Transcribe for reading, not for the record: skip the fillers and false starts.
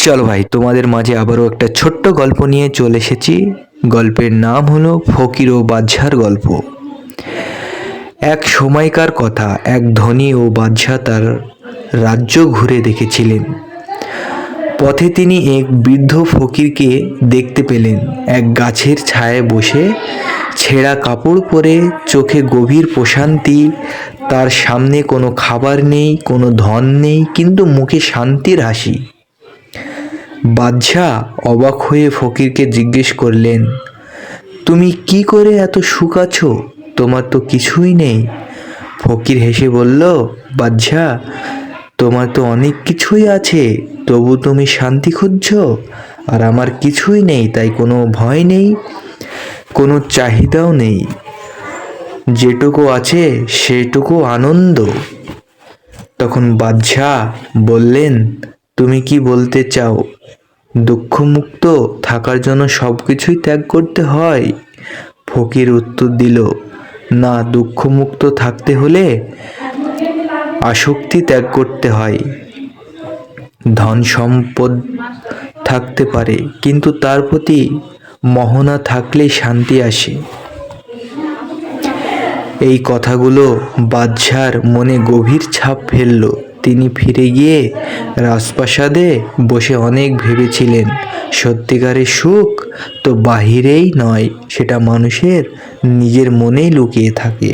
চলো ভাই, তোমাদের মাঝে আবারও একটা ছোট্ট গল্প নিয়ে চলে এসেছি। গল্পের নাম হলো ফকির ও বাদশার গল্প। এক সময়কার কথা, এক ধনী ও বাদশা তার রাজ্য ঘুরে দেখেছিলেন। পথে তিনি এক বৃদ্ধ ফকিরকে দেখতে পেলেন, এক গাছের ছায়ায় বসে, ছেঁড়া কাপড় পরে, চোখে গভীর প্রশান্তি। তার সামনে কোনো খাবার নেই, কোনো ধন নেই, কিন্তু মুখে শান্তির হাসি। বাদশা অবাক হয়ে ফকিরকে জিজ্ঞেস করলেন, তুমি কি করে এত সুখ আছো? তোমার তো কিছুই নেই। ফকির হেসে বলল, বাদশা, তোমার তো অনেক কিছুই আছে, তবু তুমি শান্তি খুঁজছো? আর আমার কিছুই নেই, তাই কোনো ভয় নেই, কোনো চাহিদাও নেই। যেটুকু আছে সেটুকু আনন্দ। তখন বাদশাহ বললেন, তুমি কি বলতে চাও? দুঃখমুক্ত থাকার জন্য সব কিছুই ত্যাগ করতে হয়? ফকির উত্তর দিল, না, দুঃখমুক্ত থাকতে হলে আসক্তি ত্যাগ করতে হয়। ধন সম্পদ থাকতে পারে, কিন্তু তার প্রতি মোহনা থাকলেই শান্তি আসে। এই কথাগুলো বাদশার মনে গভীর ছাপ ফেলল। তিনি ফিরে গিয়ে রাজপ্রাসাদে বসে অনেক ভেবেছিলেন, সত্যিকারের সুখ তো বাহিরেই নয়, সেটা মানুষের নিজের মনেই লুকিয়ে থাকে।